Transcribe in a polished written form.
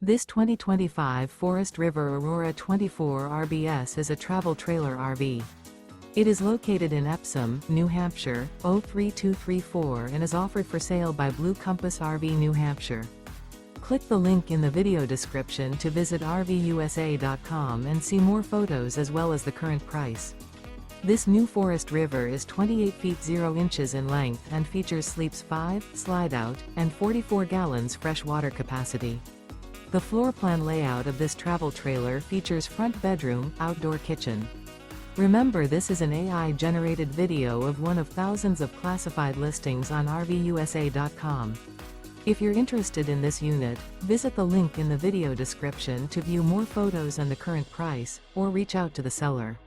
This 2025 Forest River Aurora 24 RBS is a travel trailer RV. It is located in Epsom, New Hampshire, 03234 and is offered for sale by Blue Compass RV New Hampshire. Click the link in the video description to visit RVUSA.com and see more photos as well as the current price. This new Forest River is 28 feet 0 inches in length and features sleeps 5, Slideout, and 44 gallons fresh water capacity. The floor plan layout of this travel trailer features front bedroom, outdoor kitchen. Remember, this is an AI-generated video of one of thousands of classified listings on RVUSA.com. If you're interested in this unit, visit the link in the video description to view more photos and the current price, or reach out to the seller.